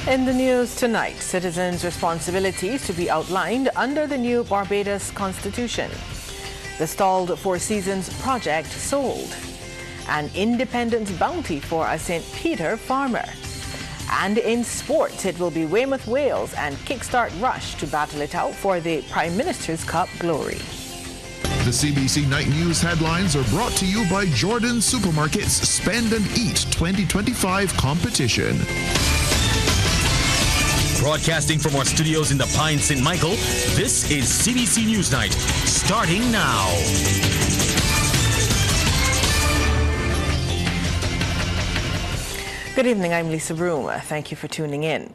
In the news tonight, citizens' responsibilities to be outlined under the new Barbados Constitution. The stalled Four Seasons project sold. An independence bounty for a St. Peter farmer. And in sports, it will be Weymouth, Wales and Kickstart rush to battle it out for the Prime Minister's Cup glory. The CBC Night News headlines are brought to you by Jordan Supermarket's Spend and Eat 2025 competition. Broadcasting from our studios in the Pine St. Michael, this is CBC NewsNight, starting now. Good evening, I'm Lisa Broom. Thank you for tuning in.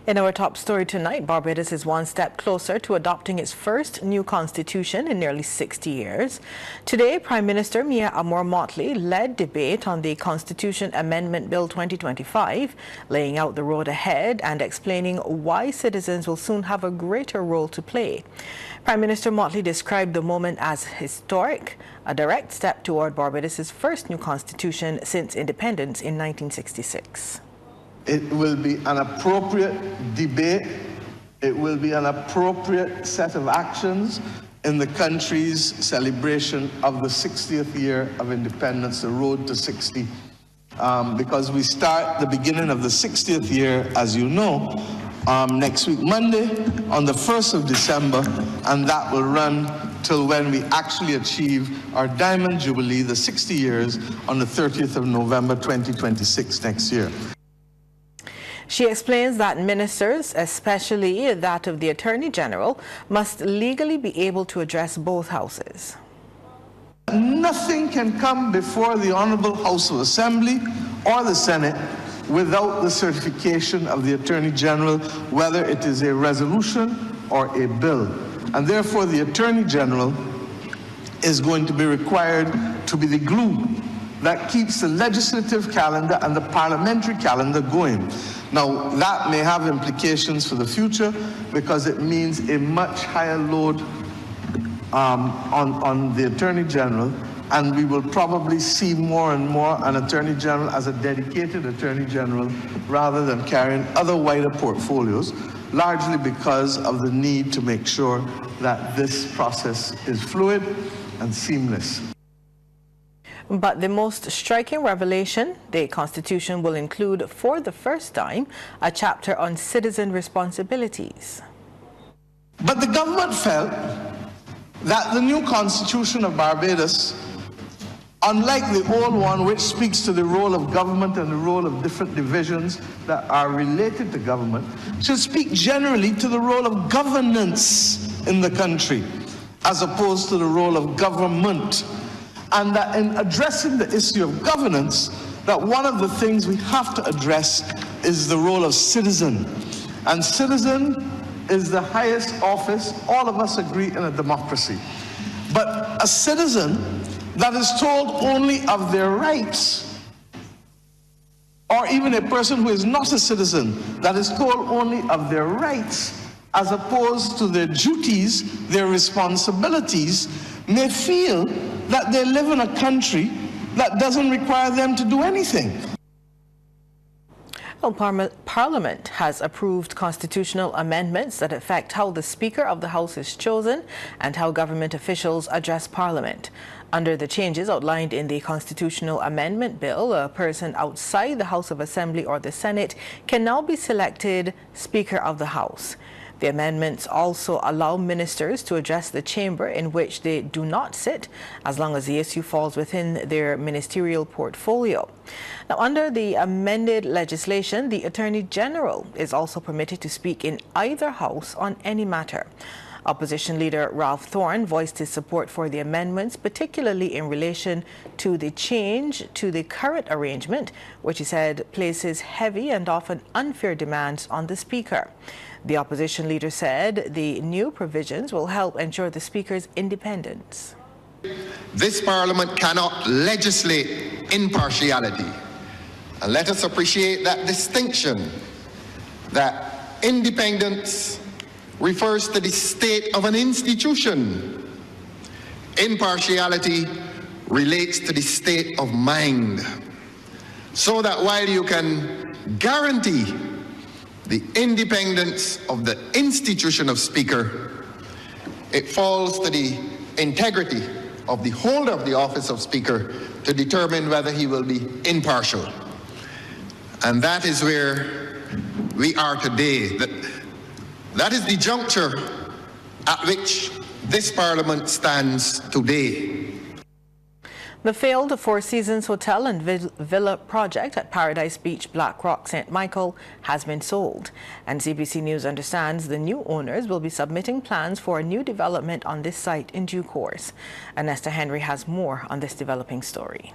In our top story tonight, Barbados is one step closer to adopting its first new constitution in nearly 60 years. Today, Prime Minister Mia Amor-Motley led debate on the Constitution Amendment Bill 2025, laying out the road ahead and explaining why citizens will soon have a greater role to play. Prime Minister Motley described the moment as historic, a direct step toward Barbados' first new constitution since independence in 1966. It will be an appropriate debate. It will be an appropriate set of actions in the country's celebration of the 60th year of independence, the road to 60. Because we start the beginning of the 60th year, as you know, next week, Monday, on the 1st of December, and that will run till when we actually achieve our Diamond Jubilee, the 60 years, on the 30th of November 2026 next year. She explains that ministers, especially that of the Attorney General, must legally be able to address both houses. Nothing can come before the Honorable House of Assembly or the Senate without the certification of the Attorney General, whether it is a resolution or a bill. And therefore, the Attorney General is going to be required to be the glue that keeps the legislative calendar and the parliamentary calendar going. Now, that may have implications for the future because it means a much higher load on the Attorney General, and we will probably see more and more an Attorney General as a dedicated Attorney General rather than carrying other wider portfolios, largely because of the need to make sure that this process is fluid and seamless. But the most striking revelation, the Constitution will include for the first time a chapter on citizen responsibilities. But the government felt that the new Constitution of Barbados, unlike the old one, which speaks to the role of government and the role of different divisions that are related to government, should speak generally to the role of governance in the country, as opposed to the role of government. And that in addressing the issue of governance, that one of the things we have to address is the role of citizen. And citizen is the highest office, all of us agree, in a democracy. But a citizen that is told only of their rights, or even a person who is not a citizen that is told only of their rights, as opposed to their duties, their responsibilities, may feel that they live in a country that doesn't require them to do anything. Well, Parliament has approved constitutional amendments that affect how the Speaker of the House is chosen and how government officials address Parliament. Under the changes outlined in the Constitutional Amendment Bill, a person outside the House of Assembly or the Senate can now be selected Speaker of the House. The amendments also allow ministers to address the chamber in which they do not sit, as long as the issue falls within their ministerial portfolio. Now, under the amended legislation, the Attorney General is also permitted to speak in either house on any matter. Opposition leader Ralph Thorne voiced his support for the amendments, particularly in relation to the change to the current arrangement, which he said places heavy and often unfair demands on the Speaker. The opposition leader said the new provisions will help ensure the Speaker's independence. This Parliament cannot legislate impartiality. And let us appreciate that distinction, that independence refers to the state of an institution. Impartiality relates to the state of mind. So that while you can guarantee the independence of the institution of Speaker, it falls to the integrity of the holder of the office of Speaker to determine whether he will be impartial. And that is where we are today. That is the juncture at which this Parliament stands today. The failed Four Seasons Hotel and Villa project at Paradise Beach, Black Rock, St. Michael has been sold. And CBC News understands the new owners will be submitting plans for a new development on this site in due course. Anesta Henry has more on this developing story.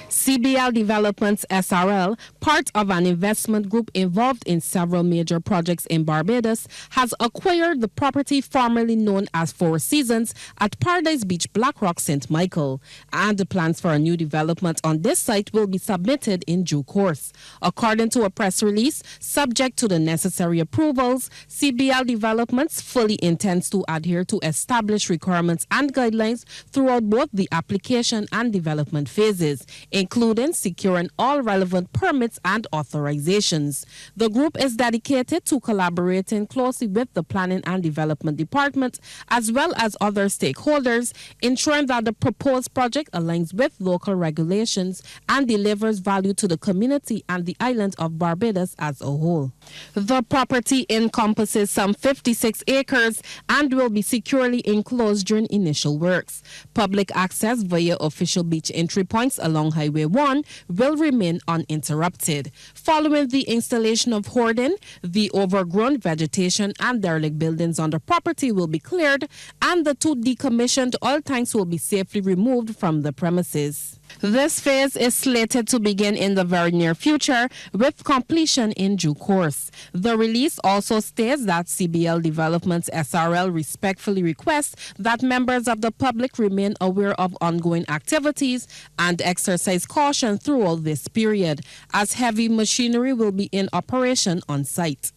CBL Developments SRL, part of an investment group involved in several major projects in Barbados, has acquired the property formerly known as Four Seasons at Paradise Beach, Black Rock, St. Michael. And the plans for a new development on this site will be submitted in due course. According to a press release, subject to the necessary approvals, CBL Developments fully intends to adhere to established requirements and guidelines throughout both the application and development phases, including securing all relevant permits and authorizations. The group is dedicated to collaborating closely with the Planning and Development Department as well as other stakeholders, ensuring that the proposed project aligns with local regulations and delivers value to the community and the island of Barbados as a whole. The property encompasses some 56 acres and will be securely enclosed during initial works. Public access via official beach entry points along Highway 1 will remain uninterrupted. Following the installation of hoarding, the overgrown vegetation and derelict buildings on the property will be cleared, and the two decommissioned oil tanks will be safely removed from the premises. This phase is slated to begin in the very near future, with completion in due course. The release also states that CBL Developments SRL respectfully requests that members of the public remain aware of ongoing activities and exercise caution throughout this period, as heavy machinery will be in operation on site.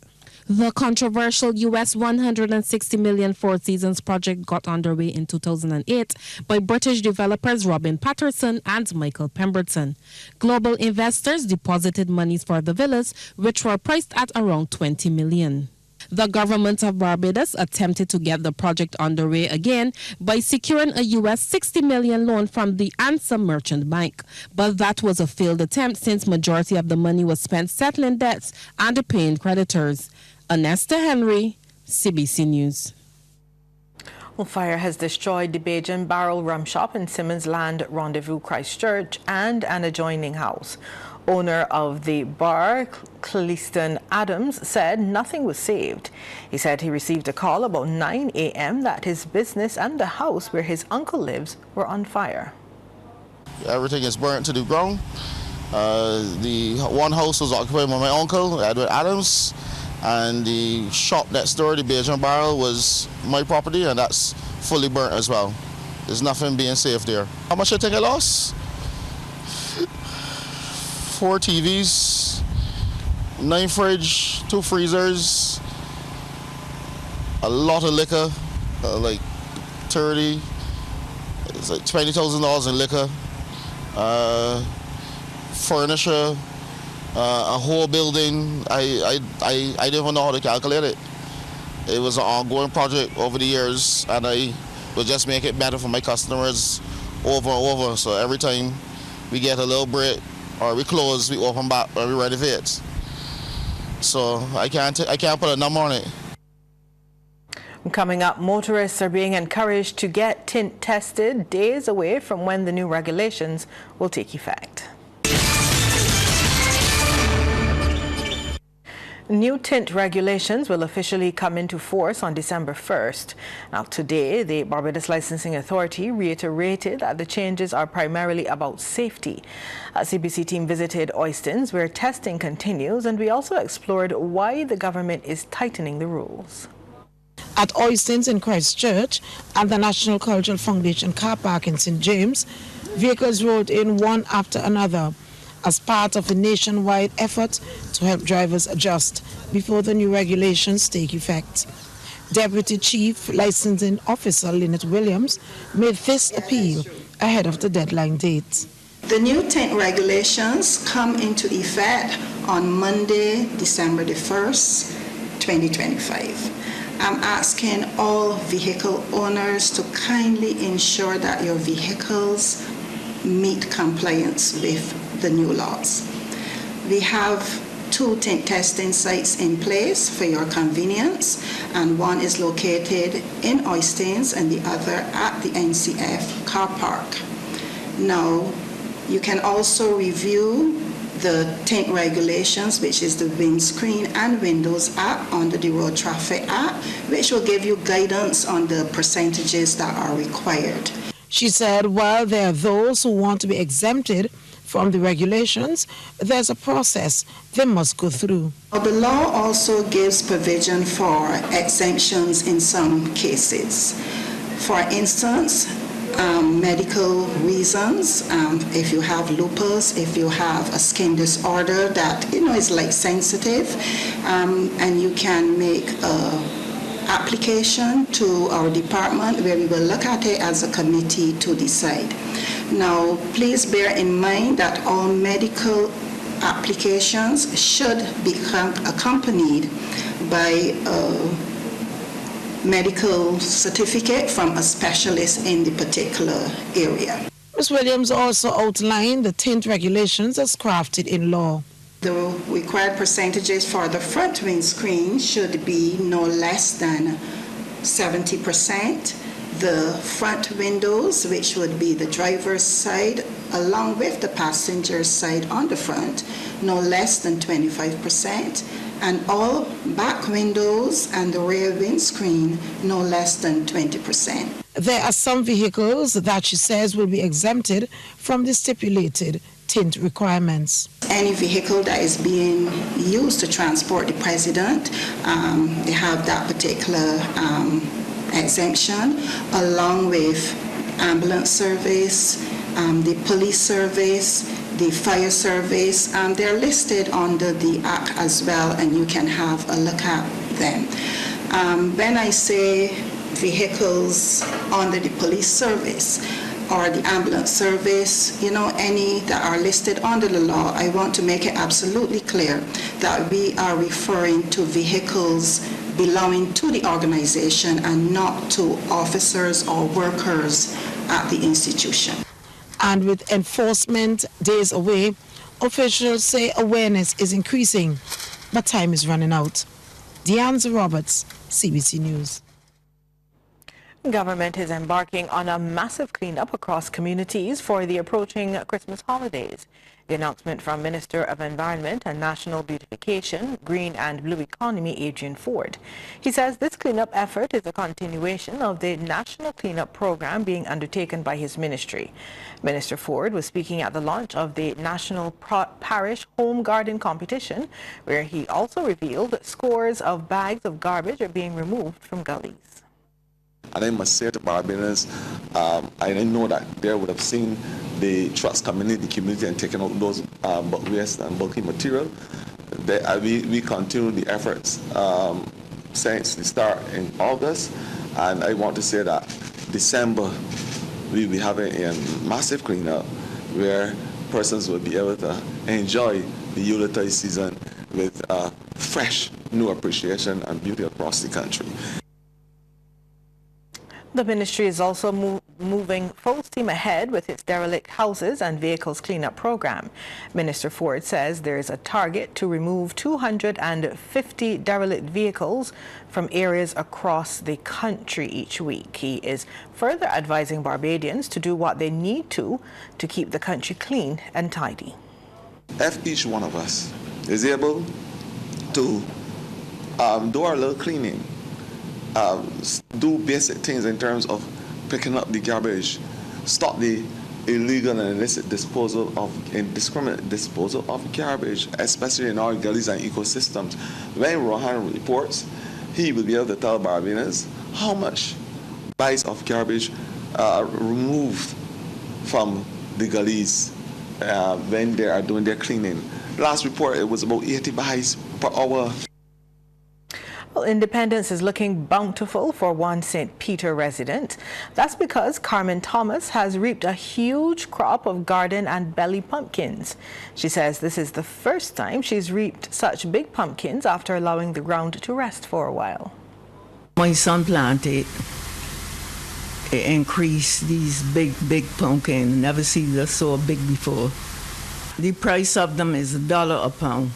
The controversial U.S. $160 million Four Seasons project got underway in 2008 by British developers Robin Patterson and Michael Pemberton. Global investors deposited monies for the villas, which were priced at around $20 million. The government of Barbados attempted to get the project underway again by securing a U.S. $60 million loan from the Answer Merchant Bank. But that was a failed attempt since majority of the money was spent settling debts and paying creditors. Anesta Henry, CBC News. Well, fire has destroyed the Bajan Barrel Rum Shop in Simmons Land Rendezvous, Christchurch, and an adjoining house. Owner of the bar, Cleaston Adams, said nothing was saved. He said he received a call about 9 a.m. that his business and the house where his uncle lives were on fire. Everything is burnt to the ground. The one house was occupied by my uncle, Edward Adams, and the shop next door, the Bajan Barrel, was my property, and that's fully burnt as well. There's nothing being saved there. How much I think I lost? 4 TVs, 9 fridge, 2 freezers, a lot of liquor, like 30, it's like $20,000 in liquor, furniture, a whole building. I didn't even know how to calculate it. It was an ongoing project over the years, and I would just make it better for my customers over and over. So every time we get a little break or we close, we open back and we renovate. So I can't put a number on it. Coming up, motorists are being encouraged to get tint tested days away from when the new regulations will take effect. New tint regulations will officially come into force on December 1st. Now, today, the Barbados Licensing Authority reiterated that the changes are primarily about safety. A CBC team visited Oistins, where testing continues, and we also explored why the government is tightening the rules. At Oistins in Christchurch and the National Cultural Foundation car park in St. James, vehicles rolled in one after another as part of a nationwide effort to help drivers adjust before the new regulations take effect. Deputy Chief Licensing Officer Lynette Williams made this appeal ahead of the deadline date. The new tint regulations come into effect on Monday, December the 1st, 2025. I'm asking all vehicle owners to kindly ensure that your vehicles meet compliance with the new laws. We have 2 tint testing sites in place for your convenience, and one is located in Oistins and the other at the NCF car park. Now, you can also review the tint regulations, which is the windscreen and windows app under the road traffic app, which will give you guidance on the percentages that are required. She said while there are those who want to be exempted from the regulations, there's a process they must go through. The law also gives provision for exemptions in some cases. For instance, medical reasons, if you have lupus, if you have a skin disorder that is light sensitive, and you can make an application to our department where we will look at it as a committee to decide. Now, please bear in mind that all medical applications should be accompanied by a medical certificate from a specialist in the particular area. Ms. Williams also outlined the tint regulations as crafted in law. The required percentages for the front windscreen should be no less than 70%. The front windows, which would be the driver's side along with the passenger side on the front, no less than 25%. And all back windows and the rear windscreen no less than 20%. There are some vehicles that she says will be exempted from the stipulated tint requirements. Any vehicle that is being used to transport the president, they have that particular exemption, along with ambulance service, the police service, the fire service. They're listed under the Act as well, and you can have a look at them. When I say vehicles under the police service or the ambulance service, any that are listed under the law, I want to make it absolutely clear that we are referring to vehicles belonging to the organization and not to officers or workers at the institution. And with enforcement days away, officials say awareness is increasing, but time is running out. Deanza Roberts, CBC News. Government is embarking on a massive cleanup across communities for the approaching Christmas holidays. The announcement from Minister of Environment and National Beautification, Green and Blue Economy, Adrian Ford. He says this cleanup effort is a continuation of the national cleanup program being undertaken by his ministry. Minister Ford was speaking at the launch of the National Parish Home Garden Competition, where he also revealed scores of bags of garbage are being removed from gullies. And I must say to Barbadians, I know that they would have seen the trucks coming in the community and taking out those bulk waste and bulky material. We continue the efforts since the start in August, and I want to say that December we'll be having a massive cleanup where persons will be able to enjoy the Yuletide season with fresh new appreciation and beauty across the country. The ministry is also moving full steam ahead with its derelict houses and vehicles cleanup program. Minister Ford says there is a target to remove 250 derelict vehicles from areas across the country each week. He is further advising Barbadians to do what they need to keep the country clean and tidy. If each one of us is able to do our little cleaning, do basic things in terms of picking up the garbage, stop the illegal and illicit disposal of indiscriminate disposal of garbage, especially in our gullies and ecosystems. When Rohan reports, he will be able to tell Barbadians how much bags of garbage are removed from the gullies when they are doing their cleaning. Last report, it was about 80 bags per hour. Well, Independence is looking bountiful for one St. Peter resident. That's because Carmen Thomas has reaped a huge crop of garden and belly pumpkins. She says this is the first time she's reaped such big pumpkins after allowing the ground to rest for a while. My son planted, it increased these big pumpkins. Never seen this so big before. The price of them is $1 a pound.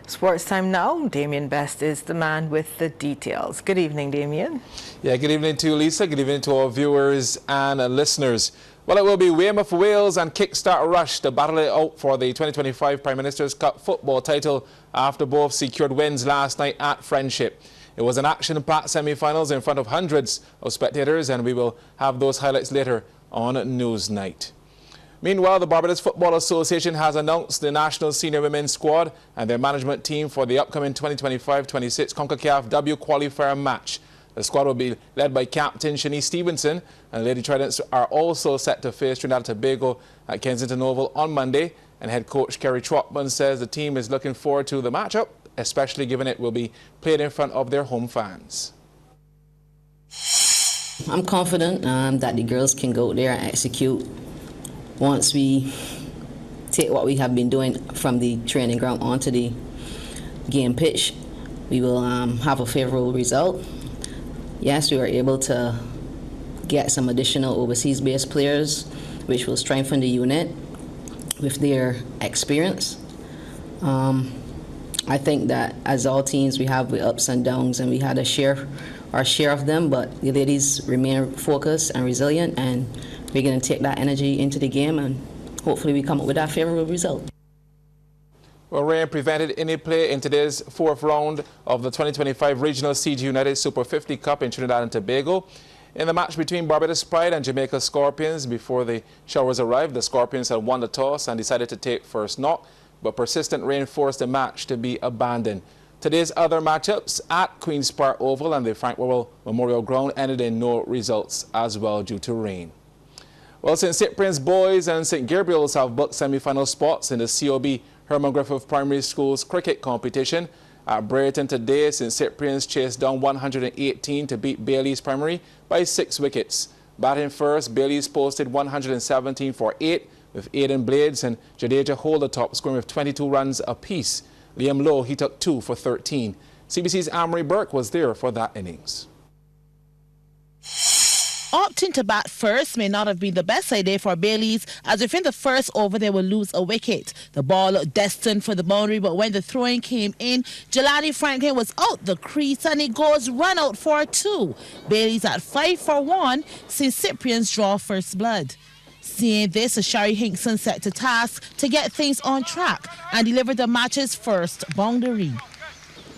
Sports time now. Damien Best is the man with the details. Good evening, Damien. Yeah, good evening to you, Lisa. Good evening to our viewers and listeners. Well, it will be Weymouth Wales and Kickstart Rush to battle it out for the 2025 Prime Minister's Cup football title after both secured wins last night at Friendship. It was an action-packed semi-finals in front of hundreds of spectators, and we will have those highlights later on NewsNight. Meanwhile, the Barbados Football Association has announced the national senior women's squad and their management team for the upcoming 2025-26 CONCACAF W qualifier match. The squad will be led by Captain Shanice Stevenson, and Lady Tridents are also set to face Trinidad and Tobago at Kensington Oval on Monday. And head coach Kerry Trotman says the team is looking forward to the matchup, especially given it will be played in front of their home fans. I'm confident that the girls can go there and execute. Once we take what we have been doing from the training ground onto the game pitch, we will have a favorable result. Yes, we were able to get some additional overseas-based players, which will strengthen the unit with their experience. I think that as all teams, we have the ups and downs, and we had our share of them, but the ladies remain focused and resilient, and we're going to take that energy into the game, and hopefully we come up with that favorable result. Well, rain prevented any play in today's fourth round of the 2025 Regional CG United Super 50 Cup in Trinidad and Tobago. In the match between Barbados Pride and Jamaica Scorpions, before the showers arrived, the Scorpions had won the toss and decided to take first knock, but persistent rain forced the match to be abandoned. Today's other matchups at Queen's Park Oval and the Frank Worrell Memorial Ground ended in no results as well due to rain. Well, St. Cyprian's boys and St. Gabriel's have booked semi-final spots in the COB Herman Griffith Primary School's cricket competition. At Brereton today, St. Cyprian's chased down 118 to beat Bailey's Primary by 6 wickets. Batting first, Bailey's posted 117 for 8, with Aidan Blades and Jadeja hold the top, scoring with 22 runs apiece. Liam Lowe, he took 2 for 13. CBC's Amory Burke was there for that innings. Opting to bat first may not have been the best idea for Bailey's, as within the first over they will lose a wicket. The ball looked destined for the boundary, but when the throwing came in, Jelani Franklin was out the crease and he goes run out for 2. Bailey's at 5 for 1, St. Cyprian's draw first blood. Seeing this, Shari Hinkson set to task to get things on track and deliver the match's first boundary.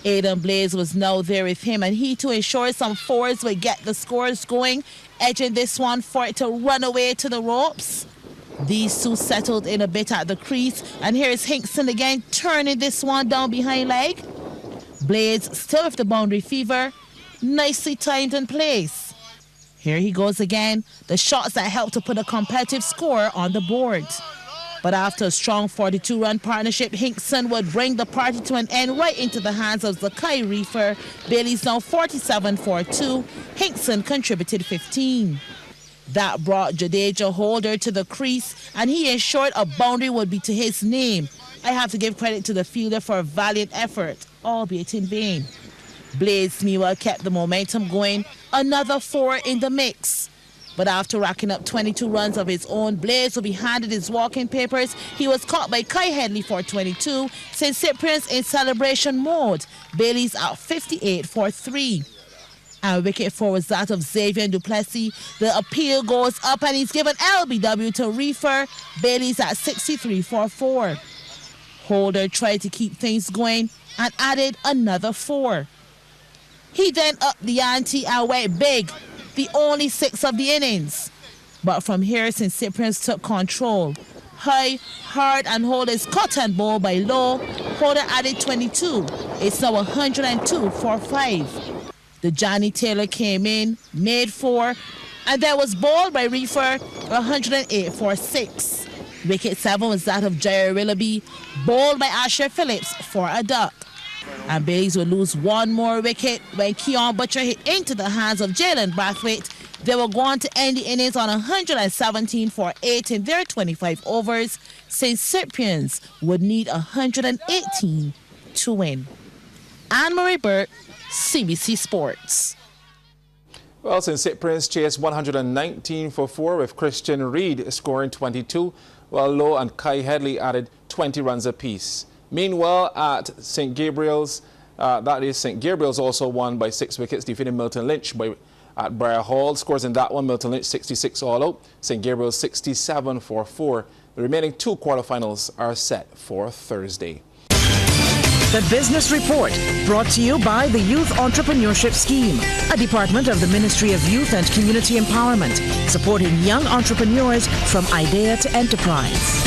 Aidan Blaze was now there with him, and he too ensured some fours would get the scores going, edging this one for it to run away to the ropes. These two settled in a bit at the crease, and here is Hinkson again turning this one down behind leg. Blades still with the boundary fever, nicely timed in place. Here he goes again, the shots that help to put a competitive score on the board. But after a strong 42-run partnership, Hinkson would bring the party to an end right into the hands of Zakai Reefer. Bailey's now 47 for 2. Hinkson contributed 15. That brought Jadeja Holder to the crease, and he ensured a boundary would be to his name. I have to give credit to the fielder for a valiant effort, albeit in vain. Blades meanwhile kept the momentum going, another 4 in the mix. But after racking up 22 runs of his own, Blades will be handed his walking papers. He was caught by Kai Headley for 22. St. Cyprian's in celebration mode. Bailey's at 58 for 3. And wicket 4 was that of Xavier Duplessis. The appeal goes up and he's given LBW to Reefer. Bailey's at 63 for 4. Holder tried to keep things going and added another 4. He then upped the ante and went big, the only 6 of the innings. But from here, St. Cyprian's took control. High, hard, and Holder's cotton ball by Low. Holder added 22. It's now 102 for 5. The Johnny Taylor came in, made 4, and there was ball by Reefer, 108 for 6. Wicket 7 was that of Jerry Willoughby, bowled by Asher Phillips for a duck. And Baileys will lose one more wicket when Keon Butcher hit into the hands of Jalen Brathwaite. They were going to end the innings on 117 for 8 in their 25 overs. St. Cyprian's would need 118 to win. Anne-Marie Burt, CBC Sports. Well, St. Cyprian's chased 119 for 4 with Christian Reed scoring 22, while Lowe and Kai Headley added 20 runs apiece. Meanwhile, at St. Gabriel's, St. Gabriel's also won by 6 wickets, defeating Milton Lynch at Briar Hall. Scores in that one, Milton Lynch 66 all out, St. Gabriel's 67 for 4. The remaining 2 quarterfinals are set for Thursday. The Business Report, brought to you by the Youth Entrepreneurship Scheme, a department of the Ministry of Youth and Community Empowerment, supporting young entrepreneurs from idea to enterprise.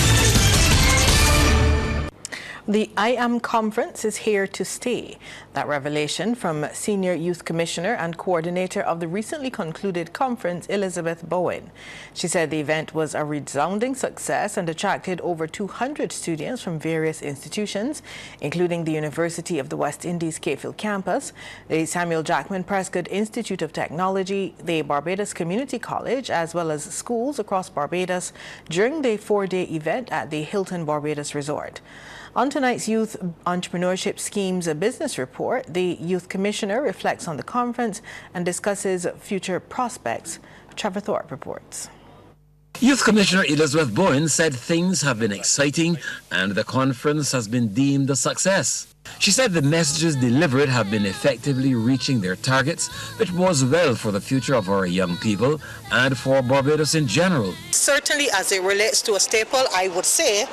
The I Am Conference is here to stay. That revelation from Senior Youth Commissioner and Coordinator of the recently concluded conference, Elizabeth Bowen. She said the event was a resounding success and attracted over 200 students from various institutions, including the University of the West Indies Cape Hill campus, the Samuel Jackman Prescott Institute of Technology, the Barbados Community College, as well as schools across Barbados during the 4-day event at the Hilton Barbados Resort. On tonight's Youth Entrepreneurship Scheme's Business Report, the Youth Commissioner reflects on the conference and discusses future prospects. Trevor Thorpe reports. Youth Commissioner Elizabeth Bowen said things have been exciting and the conference has been deemed a success. She said the messages delivered have been effectively reaching their targets, which bodes well for the future of our young people and for Barbados in general. Certainly, as it relates to a staple, I would say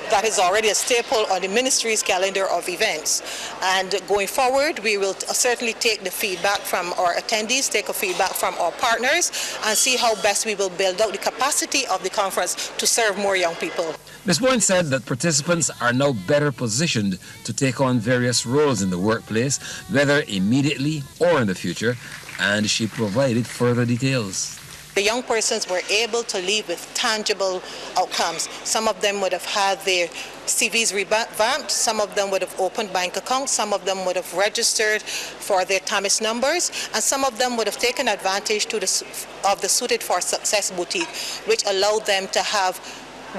that is already a staple on the ministry's calendar of events. And going forward, we will certainly take the feedback from our attendees, take a feedback from our partners, and see how best we will build out the capacity of the conference to serve more young people. Ms. Bowen said that participants are now better positioned to take on various roles in the workplace, whether immediately or in the future, and she provided further details. The young persons were able to leave with tangible outcomes. Some of them would have had their CVs revamped, some of them would have opened bank accounts, some of them would have registered for their TAMIS numbers, and some of them would have taken advantage of the Suited for Success boutique, which allowed them to have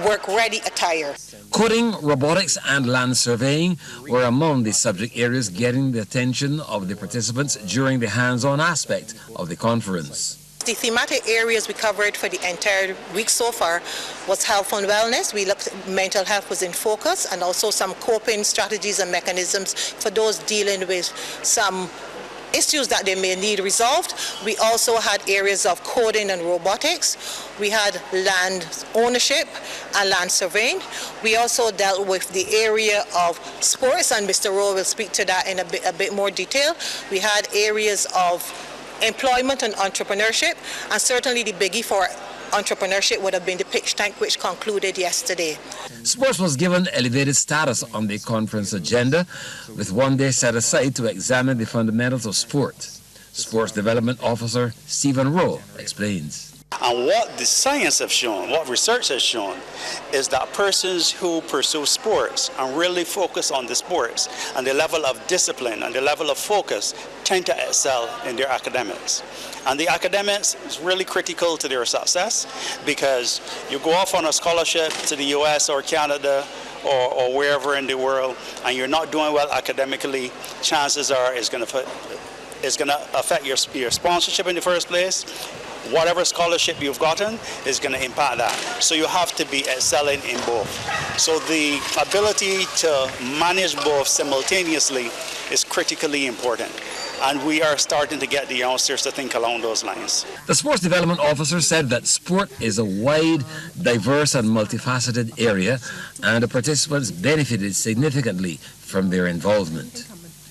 work-ready attire. Coding, robotics and land surveying were among the subject areas getting the attention of the participants during the hands-on aspect of the conference. The thematic areas we covered for the entire week so far was health and wellness. We looked at mental health was in focus, and also some coping strategies and mechanisms for those dealing with some issues that they may need resolved. We also had areas of coding and robotics. We had land ownership and land surveying. We also dealt with the area of sports, and Mr. Rowe will speak to that in a bit more detail. We had areas of employment and entrepreneurship, and certainly the biggie for entrepreneurship would have been the pitch tank, which concluded yesterday. Sports was given elevated status on the conference agenda, with one day set aside to examine the fundamentals of sport. Sports Development Officer Stephen Rowe explains. And what the science has shown, what research has shown, is that persons who pursue sports and really focus on the sports and the level of discipline and the level of focus tend to excel in their academics. And the academics is really critical to their success, because you go off on a scholarship to the US or Canada or wherever in the world, and you're not doing well academically, chances are it's going to affect your sponsorship in the first place. Whatever scholarship you've gotten is going to impact that. So you have to be excelling in both. So the ability to manage both simultaneously is critically important. And we are starting to get the youngsters to think along those lines. The Sports Development Officer said that sport is a wide, diverse and multifaceted area, and the participants benefited significantly from their involvement.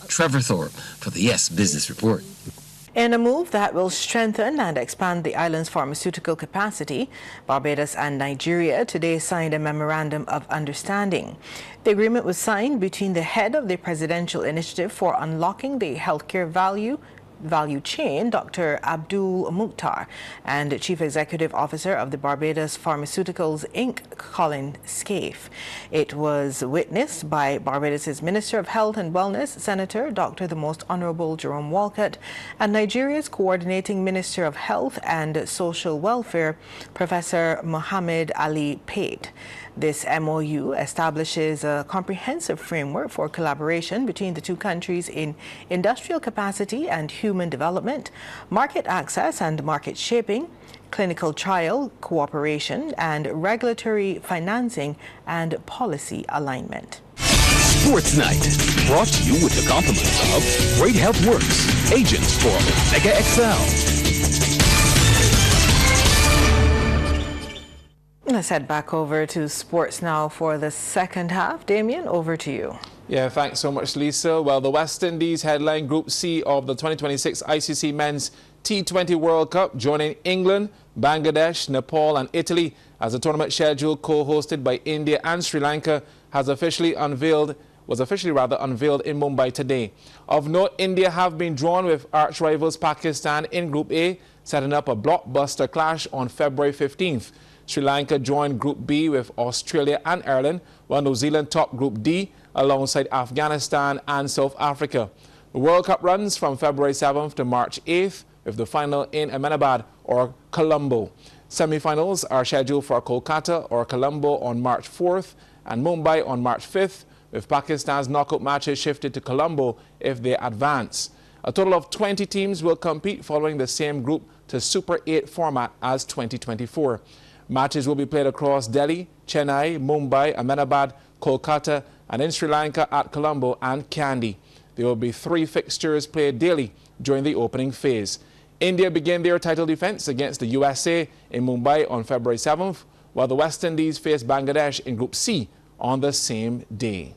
Trevor Thorpe for the Yes Business Report. In a move that will strengthen and expand the island's pharmaceutical capacity, Barbados and Nigeria today signed a memorandum of understanding. The agreement was signed between the head of the Presidential Initiative for Unlocking the Healthcare Value value chain, Dr. Abdul Mukhtar, and Chief Executive Officer of the Barbados Pharmaceuticals Inc., Colin Scaife. It was witnessed by Barbados' Minister of Health and Wellness, Senator Dr. the Most Honorable Jerome Walcott, and Nigeria's Coordinating Minister of Health and Social Welfare, Professor Mohammed Ali Pate. This MOU establishes a comprehensive framework for collaboration between the two countries in industrial capacity and human development, market access and market shaping, clinical trial cooperation, and regulatory financing and policy alignment. Sports Night, brought to you with the compliments of Great Health Works, agents for Omega XL. Let's head back over to sports now for the second half. Damien, over to you. Yeah, thanks so much, Lisa. Well, the West Indies headline Group C of the 2026 ICC Men's T20 World Cup, joining England, Bangladesh, Nepal and Italy as the tournament schedule, co-hosted by India and Sri Lanka, was officially unveiled in Mumbai today. Of note, India have been drawn with arch rivals Pakistan in Group A, setting up a blockbuster clash on February 15th. Sri Lanka joined Group B with Australia and Ireland, while New Zealand topped Group D alongside Afghanistan and South Africa. The World Cup runs from February 7th to March 8th, with the final in Ahmedabad or Colombo. Semi-finals are scheduled for Kolkata or Colombo on March 4th and Mumbai on March 5th, with Pakistan's knockout matches shifted to Colombo if they advance. A total of 20 teams will compete following the same Group to Super 8 format as 2024. Matches will be played across Delhi, Chennai, Mumbai, Ahmedabad, Kolkata, and in Sri Lanka at Colombo and Kandy. There will be 3 fixtures played daily during the opening phase. India began their title defense against the USA in Mumbai on February 7th, while the West Indies face Bangladesh in Group C on the same day.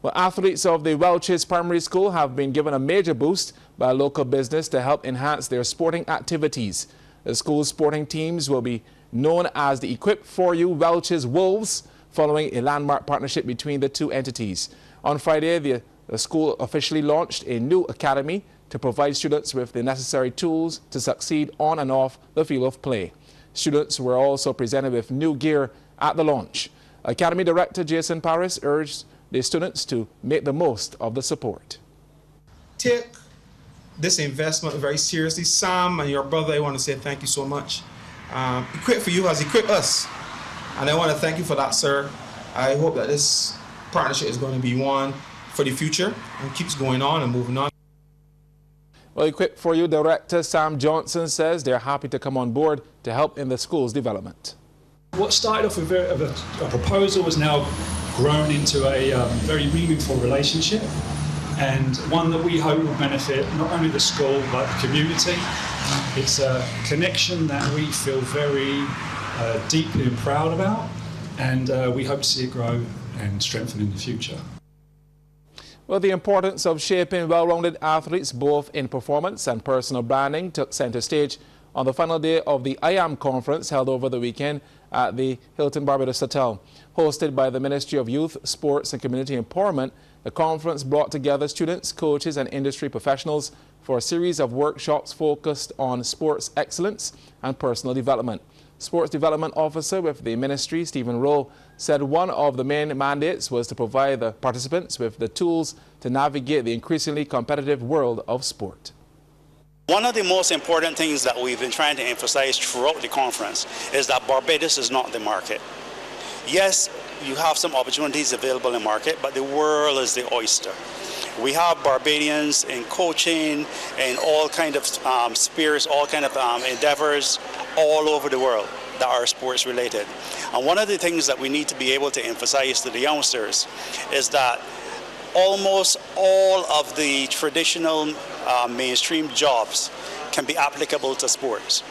Well, athletes of the Welch's Primary School have been given a major boost by a local business to help enhance their sporting activities. The school's sporting teams will be known as the Equip For You Welch's Wolves, following a landmark partnership between the two entities. On Friday, the school officially launched a new academy to provide students with the necessary tools to succeed on and off the field of play. Students were also presented with new gear at the launch. Academy Director Jason Paris urged the students to make the most of the support. Take this investment very seriously. Sam and your brother, I want to say thank you so much. Equip For You has equipped us, and I want to thank you for that, sir. I hope that this partnership is going to be one for the future and keeps going on and moving on. Well, Equip For You Director Sam Johnson says they're happy to come on board to help in the school's development. What started off with a proposal has now grown into a very meaningful relationship, and one that we hope will benefit not only the school but the community. It's a connection that we feel very deeply and proud about, and we hope to see it grow and strengthen in the future. Well, the importance of shaping well-rounded athletes both in performance and personal branding took center stage on the final day of the I Am conference held over the weekend at the Hilton Barbados Hotel. Hosted by the Ministry of Youth, Sports and Community Empowerment, the conference brought together students, coaches and industry professionals for a series of workshops focused on sports excellence and personal development. Sports Development Officer with the ministry, Stephen Rowe, said one of the main mandates was to provide the participants with the tools to navigate the increasingly competitive world of sport. One of the most important things that we've been trying to emphasize throughout the conference is that Barbados is not the market. Yes, you have some opportunities available in the market, but the world is the oyster. We have Barbadians in coaching and all kind of spheres, all kind of endeavors all over the world that are sports related. And one of the things that we need to be able to emphasize to the youngsters is that almost all of the traditional mainstream jobs can be applicable to sports.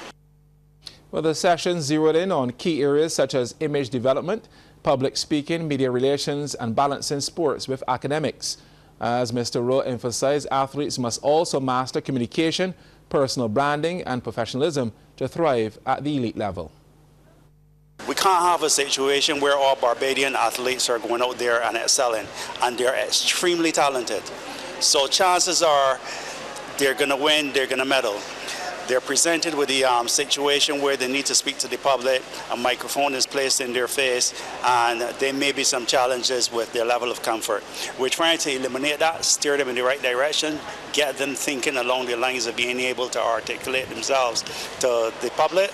Well, the session zeroed in on key areas such as image development, public speaking, media relations, and balancing sports with academics. As Mr. Rowe emphasized, athletes must also master communication, personal branding, and professionalism to thrive at the elite level. We can't have a situation where all Barbadian athletes are going out there and excelling, and they're extremely talented. So chances are they're going to win, they're going to medal. They're presented with the situation where they need to speak to the public. A microphone is placed in their face, and there may be some challenges with their level of comfort. We're trying to eliminate that, steer them in the right direction, get them thinking along the lines of being able to articulate themselves to the public,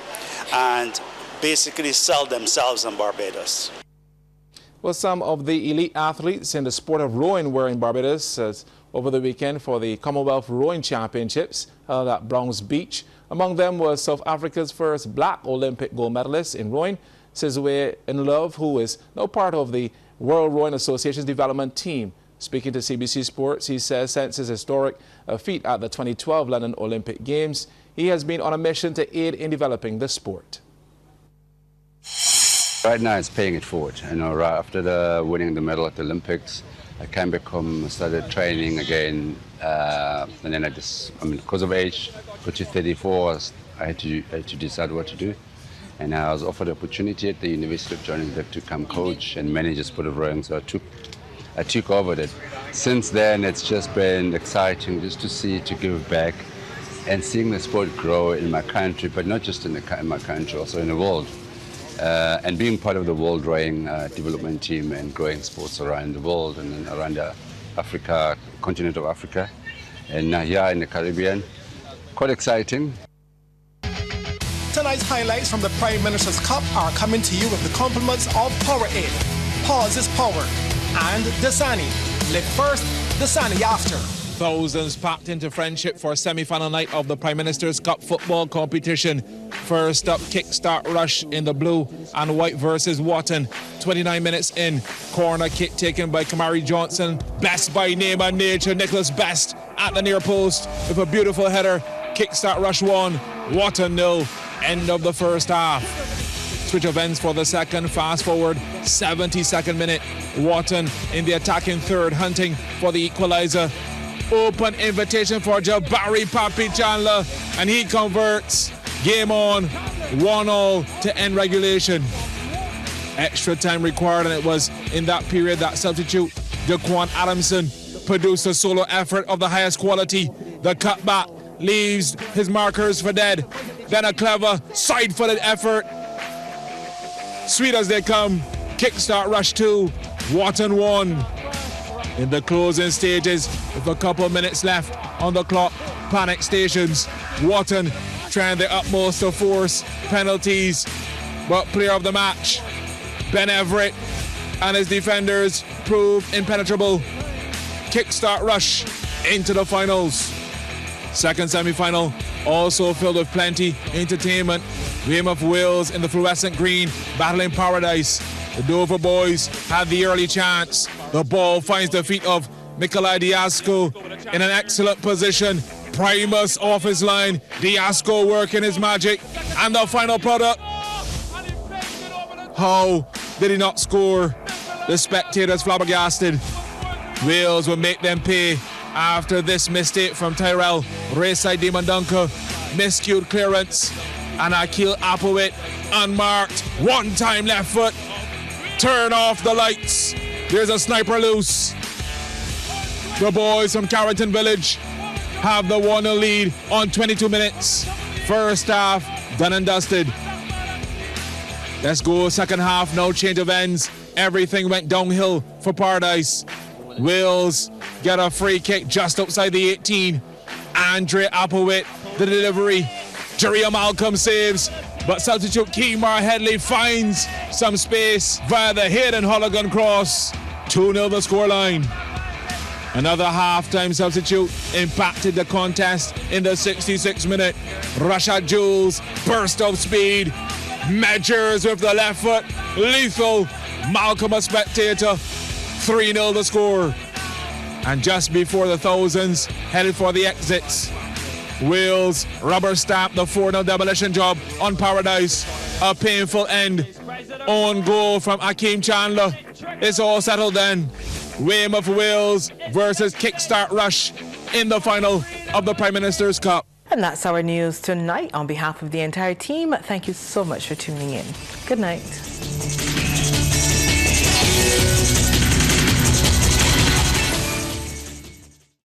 and basically sell themselves in Barbados. Well, some of the elite athletes in the sport of rowing were in Barbados over the weekend for the Commonwealth Rowing Championships held at Browns Beach. Among them was South Africa's first black Olympic gold medalist in rowing, Sizwe Inlove, who is now part of the World Rowing Association's development team. Speaking to CBC Sports, he says since his historic feat at the 2012 London Olympic Games, he has been on a mission to aid in developing the sport. Right now it's paying it forward. You know, right after winning the medal at the Olympics, I came back home, started training again, and then because of age, got to 34, I had to decide what to do. And I was offered the opportunity at the University of Johannesburg to come coach and manage the sport of rowing, so I took over that. Since then, it's just been exciting just to give back and seeing the sport grow in my country, but not just in my country, also in the world. And being part of the World Rowing Development Team and growing sports around the world and around the continent of Africa, and here in the Caribbean. Quite exciting. Tonight's highlights from the Prime Minister's Cup are coming to you with the compliments of Powerade. Pause is power. And Dasani. Live first, Dasani after. Thousands packed into Friendship for semi-final night of the Prime Minister's Cup football competition. First up, Kickstart Rush in the blue and white versus Wotton. 29 minutes in, corner kick taken by Kamari Johnson. Best by name and nature, Nicholas Best at the near post with a beautiful header. Kickstart Rush 1, Wotton 0. End of the first half. Switch of ends for the second. Fast forward, 72nd minute. Wotton in the attacking third, hunting for the equalizer. Open invitation for Jabari Papi Chandler, and he converts. Game on, 1-0 to end regulation. Extra time required, and it was in that period that substitute Jaquan Adamson produced a solo effort of the highest quality. The cutback leaves his markers for dead. Then a clever side-footed effort. Sweet as they come, Kickstart Rush 2, Wotton 1. In the closing stages, with a couple of minutes left on the clock, panic stations. Wotton trying their utmost to force penalties, but player of the match, Ben Everett, and his defenders prove impenetrable. Kickstart Rush into the finals. Second semi-final, also filled with plenty entertainment. Weymouth Wales in the fluorescent green, battling Paradise. The Dover boys had the early chance. The ball finds the feet of Mikolai Diasco in an excellent position. Primus off his line. Diasco working his magic. And the final product. How did he not score? The spectators flabbergasted. Wales will make them pay after this mistake from Tyrell. Rayside Demondunker. Miscued clearance. And Akil Applewhite unmarked. One time left foot. Turn off the lights. There's a sniper loose. The boys from Carrington Village have the 1-0 lead on 22 minutes. First half done and dusted. Let's go second half, no change of ends. Everything went downhill for Paradise. Wales get a free kick just outside the 18. Andre Applewhite, the delivery. Jerry Malcolm saves, but substitute Keemar Headley finds some space via the Hayden Holligan cross. 2-0 the scoreline. Another half-time substitute impacted the contest in the 66th minute. Rashad Jules, burst of speed, measures with the left foot, lethal. Malcolm a spectator, 3-0 the score. And just before the thousands headed for the exits, Wales rubber stamp the 4-0 demolition job on Paradise. A painful end. Own goal from Akeem Chandler. It's all settled then. Weymouth Wales versus Kickstart Rush in the final of the Prime Minister's Cup. And that's our news tonight. On behalf of the entire team, thank you so much for tuning in. Good night.